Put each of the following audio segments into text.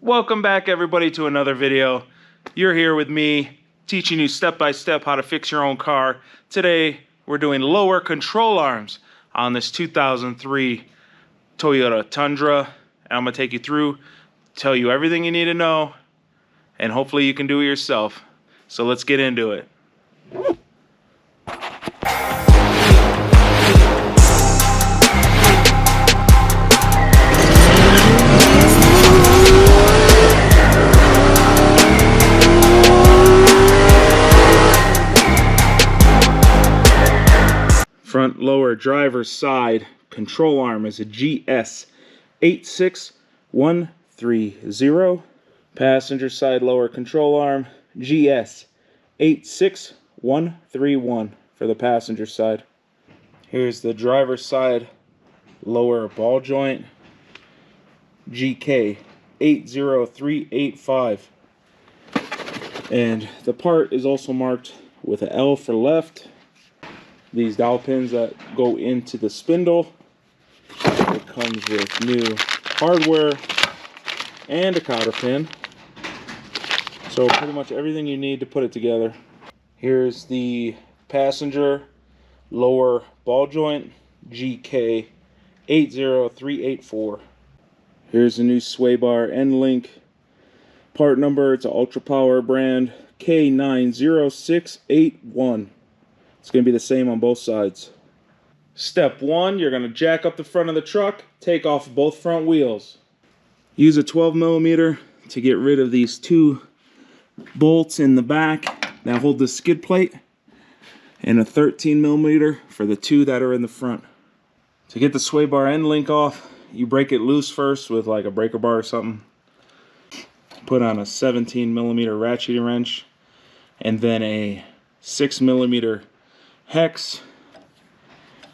Welcome back everybody to another video. You're here with me teaching you step by step how to fix your own car. Today we're doing lower control arms on this 2003 Toyota Tundra. And I'm going to take you through, tell you everything you need to know, and hopefully you can do it yourself. So let's get into it. Front lower driver's side control arm is a GS86130. Passenger side lower control arm GS86131 for the passenger side. Here's the driver's side lower ball joint GK80385. And the part is also marked with an L for left. These dowel pins that go into the spindle. It comes with new hardware and a cotter pin. So pretty much everything you need to put it together. Here's the passenger lower ball joint GK80384. Here's the new sway bar end link. Part number, it's an Ultra Power brand K90681. It's going to be the same on both sides. Step 1, you're going to jack up the front of the truck, take off both front wheels. Use a 12mm to get rid of these two bolts in the back that hold the skid plate, and a 13mm for the two that are in the front. To get the sway bar end link off, you break it loose first with like a breaker bar or something. Put on a 17mm ratcheting wrench and then a 6mm hex.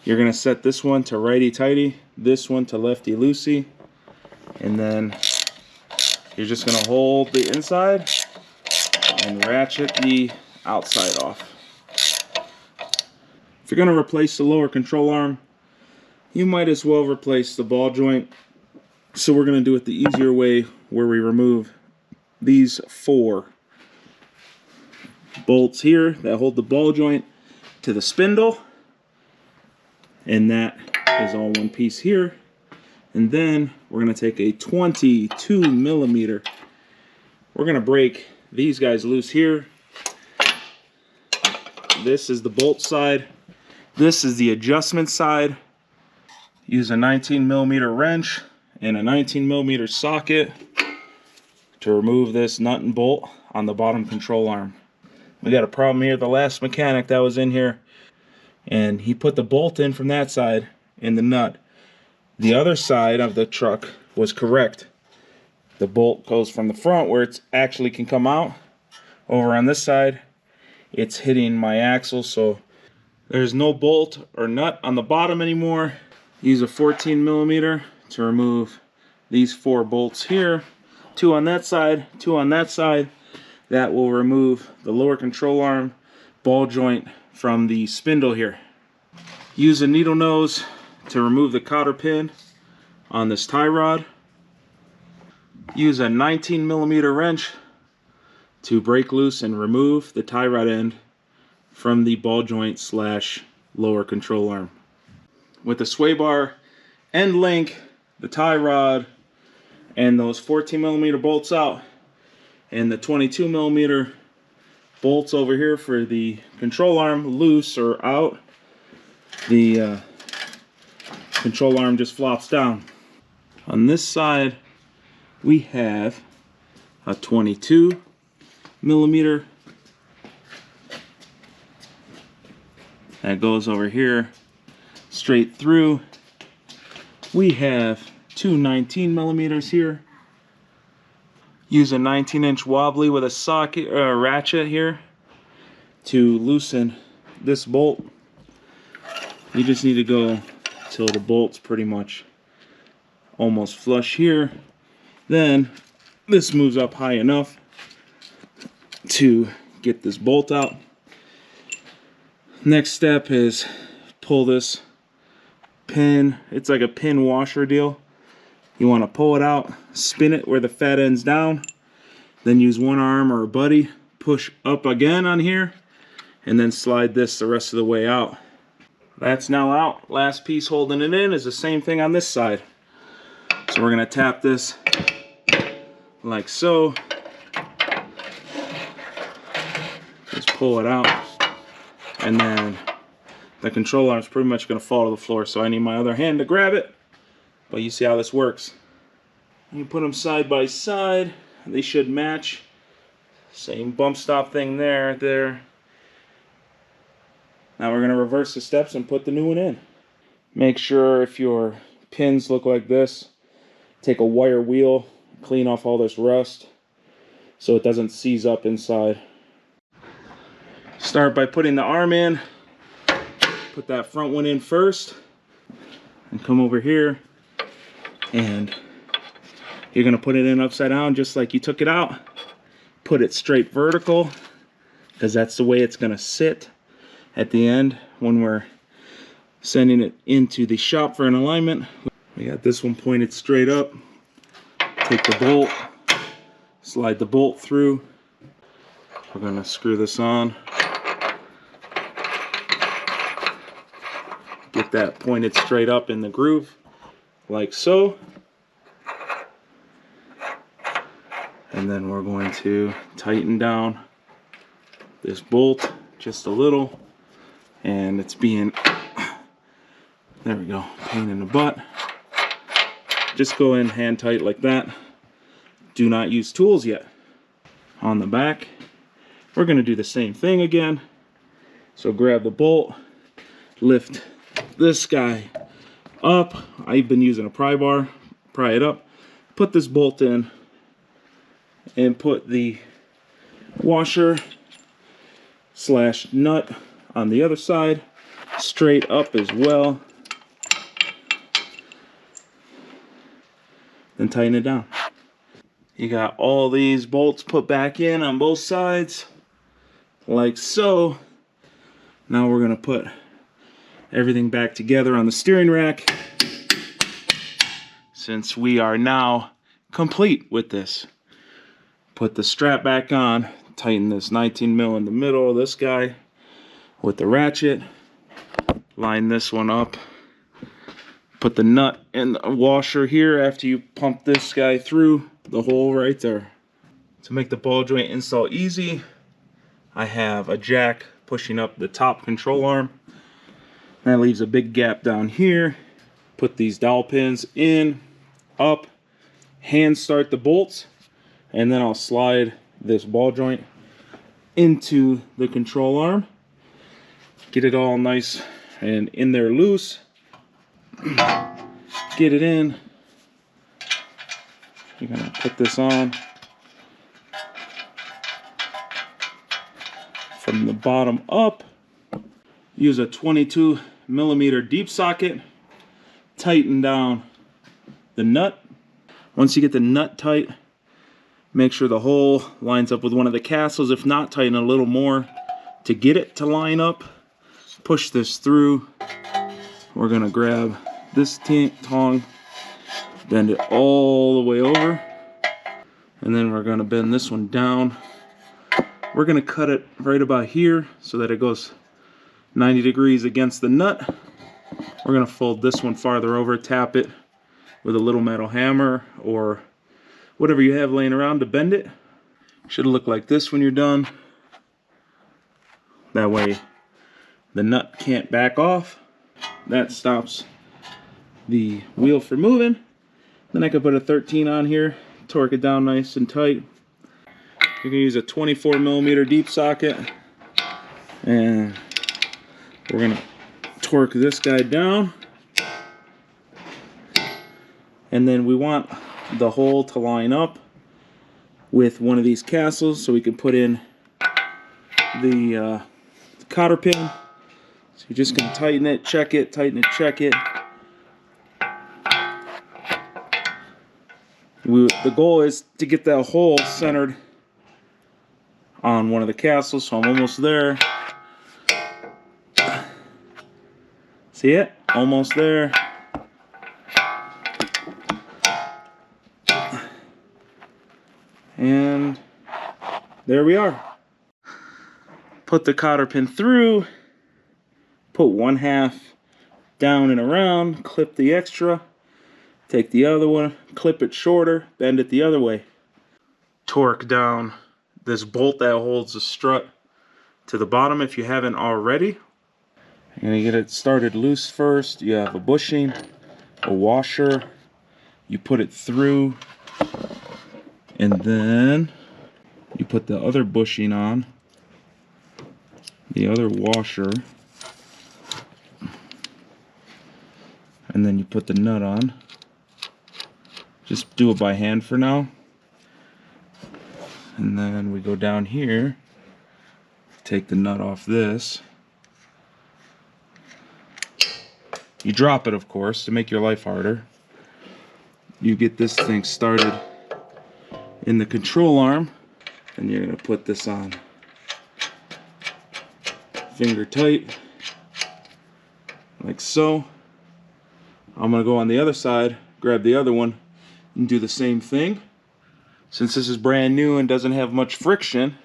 You're going to set this one to righty-tighty, this one to lefty-loosey, and then you're just going to hold the inside and ratchet the outside off. If you're going to replace the lower control arm, you might as well replace the ball joint. So we're going to do it the easier way, where we remove these 4 bolts here that hold the ball joint to the spindle, and that is all one piece here. And then we're going to take a 22mm. We're going to break these guys loose here. This is the bolt side, this is the adjustment side. Use a 19mm wrench and a 19mm socket to remove this nut and bolt on the bottom control arm. We got a problem here. The last mechanic that was in here, and he put the bolt in from that side and the nut. The other side of the truck was correct. The bolt goes from the front where it actually can come out. Over on this side, it's hitting my axle, so there's no bolt or nut on the bottom anymore. Use a 14mm to remove these 4 bolts here. 2 on that side, 2 on that side. That will remove the lower control arm ball joint from the spindle here. Use a needle nose to remove the cotter pin on this tie rod. Use a 19mm wrench to break loose and remove the tie rod end from the ball joint slash lower control arm. With the sway bar end link, the tie rod, and those 14mm bolts out, and the 22mm bolts over here for the control arm loose or out, the control arm just flops down. On this side we have a 22mm that goes over here straight through. We have 2 19mm here. Use a 19-inch wobbly with a socket or a ratchet here to loosen this bolt. You just need to go till the bolt's pretty much almost flush here. Then this moves up high enough to get this bolt out. Next step is pull this pin. It's like a pin washer deal. You want to pull it out, spin it where the fat end's down, then use one arm or a buddy, push up again on here, and then slide this the rest of the way out. That's now out. Last piece holding it in is the same thing on this side. So we're going to tap this like so. Just pull it out, and then the control arm is pretty much going to fall to the floor, so I need my other hand to grab it. But you see how this works. You put them side by side, they should match. Same bump stop thing there. Now we're going to reverse the steps and put the new one in. Make sure if your pins look like this, take a wire wheel, clean off all this rust so it doesn't seize up inside. Start by putting the arm in. Put that front one in first, and come over here, and you're going to put it in upside down just like you took it out. Put it straight vertical, because that's the way it's going to sit at the end when we're sending it into the shop for an alignment. We got this one pointed straight up. Take the bolt, slide the bolt through. We're going to screw this on. Get that pointed straight up in the groove, like so. And then we're going to tighten down this bolt just a little. And it's being, there we go, pain in the butt. Just go in hand tight like that. Do not use tools yet. On the back, we're going to do the same thing again. So grab the bolt, lift this guy up. I've been using a pry bar, pry it up, put this bolt in, and put the washer slash nut on the other side straight up as well. Then tighten it down. You got all these bolts put back in on both sides like so. Now we're going to put everything back together on the steering rack, since we are now complete with this. Put the strap back on, tighten this 19 mil in the middle of this guy with the ratchet, line this one up, put the nut in the washer here after you pump this guy through the hole right there. To make the ball joint install easy, I have a jack pushing up the top control arm. That leaves a big gap down here. Put these dowel pins in, up, hand start the bolts, and then I'll slide this ball joint into the control arm. Get it all nice and in there loose. Get it in. You're gonna put this on from the bottom up. Use a 22mm deep socket. Tighten down the nut. Once you get the nut tight, make sure the hole lines up with one of the castles. If not, tighten a little more to get it to line up. Push this through. We're gonna grab this tong, bend it all the way over, and then we're gonna bend this one down. We're gonna cut it right about here so that it goes 90 degrees against the nut. We're gonna fold this one farther over, tap it with a little metal hammer or whatever you have laying around to bend it. Should look like this when you're done. That way the nut can't back off. That stops the wheel from moving. Then I could put a 13 on here, torque it down nice and tight. You can use a 24mm deep socket, and we're gonna torque this guy down. And then we want the hole to line up with one of these castles so we can put in the cotter pin. So you're just gonna tighten it, check it, tighten it, check it. The goal is to get that hole centered on one of the castles, so I'm almost there. See it? Almost there. And there we are. Put the cotter pin through, put 1/2 down and around, clip the extra, take the other one, clip it shorter, bend it the other way. Torque down this bolt that holds the strut to the bottom if you haven't already. You're gonna get it started loose first. You have a bushing, a washer, you put it through, and then you put the other bushing on, the other washer, and then you put the nut on. Just do it by hand for now. And then we go down here, take the nut off this. You drop it, of course, to make your life harder. You get this thing started in the control arm, and you're gonna put this on. Finger tight, like so. I'm gonna go on the other side, grab the other one, and do the same thing. Since this is brand new and doesn't have much friction,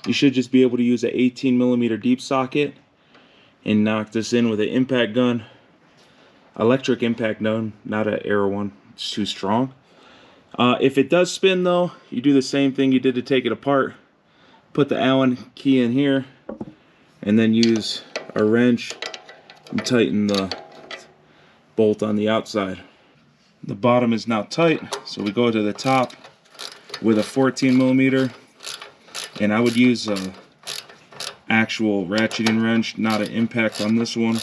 you should just be able to use an 18mm deep socket and knock this in with an impact gun. Electric impact gun, not an arrow one. It's too strong. If it does spin though, you do the same thing you did to take it apart. Put the Allen key in here, and then use a wrench and tighten the bolt on the outside. The bottom is now tight, so we go to the top with a 14mm, and I would use a actual ratcheting wrench, not an impact on this one.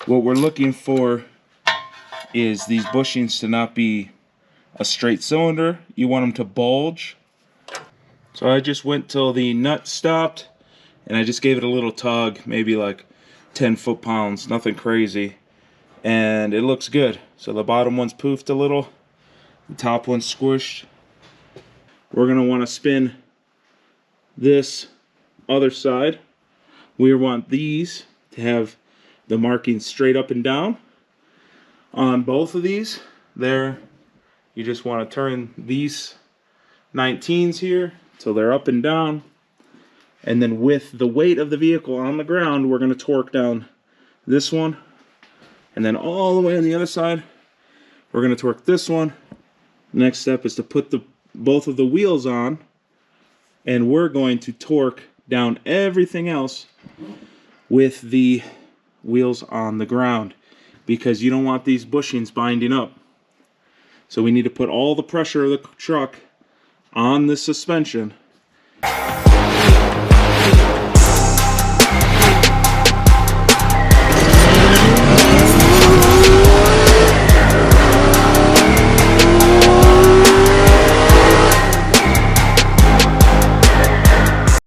What we're looking for is these bushings to not be a straight cylinder. You want them to bulge. So I just went till the nut stopped, and I just gave it a little tug, maybe like 10 foot-pounds, nothing crazy, and it looks good. So the bottom one's poofed a little, the top one's squished. We're gonna want to spin this other side. We want these to have the markings straight up and down. On both of these, there, you just want to turn these 19s here till they're up and down. And then with the weight of the vehicle on the ground, we're going to torque down this one. And then all the way on the other side, we're going to torque this one. Next step is to put both of the wheels on, and we're going to torque down everything else with the wheels on the ground, because you don't want these bushings binding up. So we need to put all the pressure of the truck on the suspension.